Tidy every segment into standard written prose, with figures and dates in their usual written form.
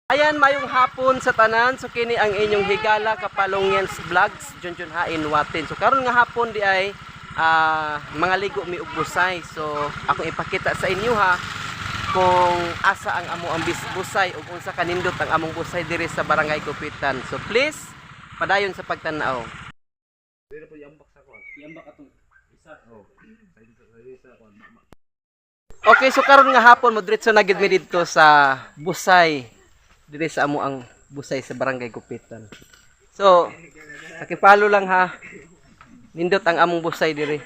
Ayan, mayong hapon sa tanan. So kini ang inyong higala kapalongyan vlogs Junjun Hain Watin. So karon nga hapon di ay mga ligo mi ug busay. So akong ipakita sa inyo ha kung asa ang amo ang busay ug unsa kanindot ang among busay diri sa Barangay Gupitan. So please padayon sa pagtan-aw. Dili po yambak sa kon. Yambak atong isa. Oh. Sa isa kon. Okay, so karon nga hapon mo diretso na gid mi didto sa busay. Dili sa amo ang busay sa Barangay Gupitan. So, pakipalo lang ha. Nindot ang among busay diri.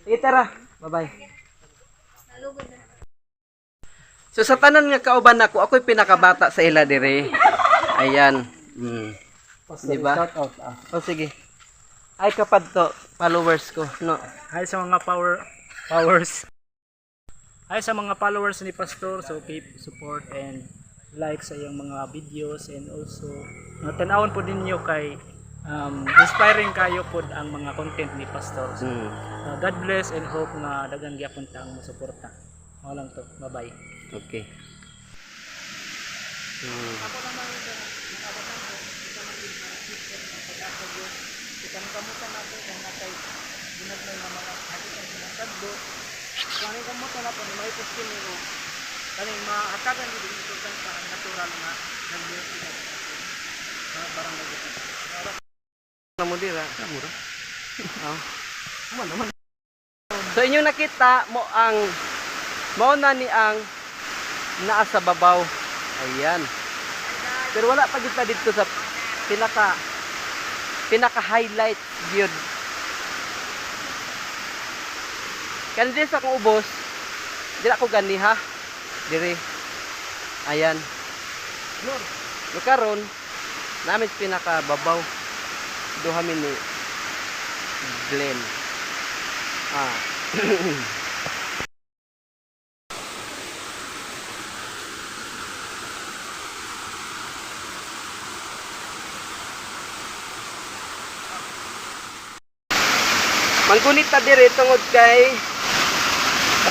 Sige tara. Bye-bye. So sa tanan nga kauban nako, ako'y pinakabata sa ila diri. Ayan. Diba? Shout out. O sige. Ay kapad to followers ko, no. Hi sa mga powers. Hi sa mga followers ni Pastor. So keep support and like sa iyang mga videos, and also tanawon po ninyo kay inspiring kayo po ang mga content ni Pastor. So, God bless and hope na daghang gyapon ta ang masuporta. Mao lang to. Bye-bye. Okay. Ako naman ikan kamutan natin kung natay ginagmay na mga hakikan sinasagdo. Kung ang kamutan natin may postin nyo kaning maatagan dito ito sa natural na nag-iisip na barangay dito. Namo dira. Mura. Oh. Naman. So inyo nakita mo ang mao na ni ang naa sa babaw. Ayan. Pero wala pa kita dito sa pinaka-highlight gyud. Kan sa akong ubos, dila ko gani ha. Diri. Ayan. No karon namin pinaka-babaw. Duha mi ni Glen. Manggunit ta diri tungod kay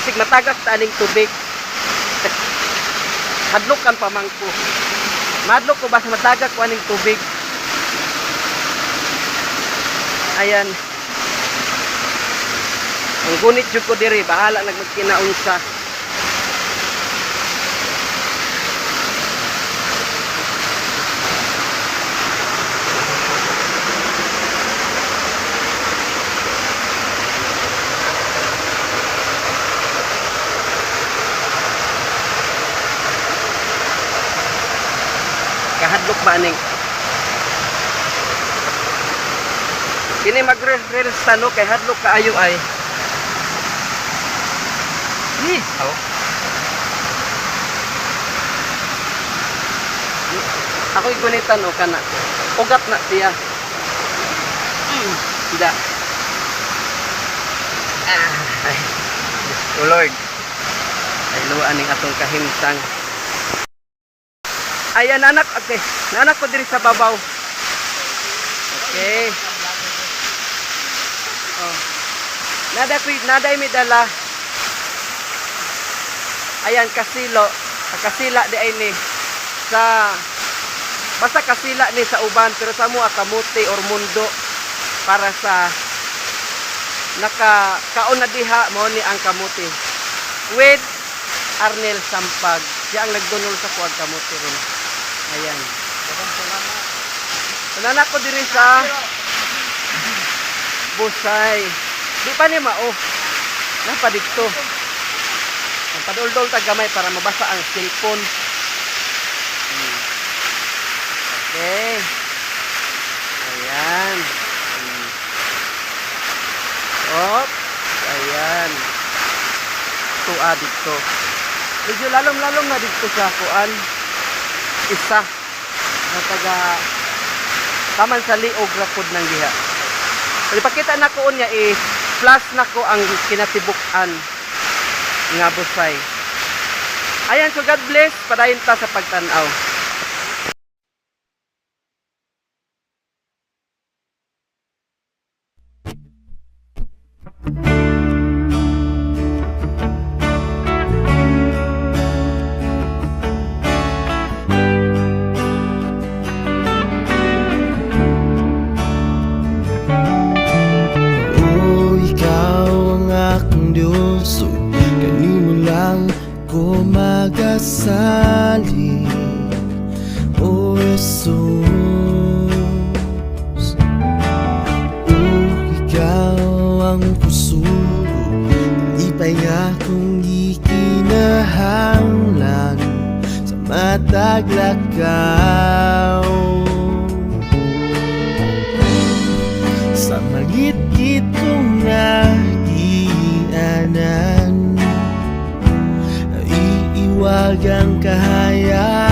kasig matagak ta aning tubig. Hadlok kan pamangko. Madlok ko basta matagak ko aning tubig. Ayan. Manggunit jud ko diri, bahala nagmagkinaunsa. Kahadlok ba aning kini magre-reels tano kay hadlok kaayo ay ako igunitan o kana ugat na siya tidak ay oh Lord ay luwaan ning atong kahimtang. Ayan anak, okay. Nanak ko diri sa babaw. Okay. Oh. Nada mi dala. Ayan kasilo. Kasila di ay ni sa basta kasila ni sa uban pero sa mua kamuti or mundo para sa kaon na diha mo ni ang kamuti. With Arnel Sampag. Siya ang nagdunol sa kuwag kamuti rin. Ayan. Nanak ko diri sa busay. Di pa ni mao. Napa dito. Ang padol-dol tag gamay para mabasa ang cellphone. Okay. Ayan. Op. Ayan. Tuwa dito. Medyo lalong-lalong na dito sa kuan. Isa na taga taman sa liog rapod ng diha. Ipakita na ko niya plus na ko ang kinatibukan nga busay. Ayan, so God bless. Padayon ta sa pagtanaw. balik, O Jesus. Ikaw ang kusuro, di pa akong ikinahanglan sa mataglakaw. Sa maliit-lit kong nagianan, naiiwag ang kahayag.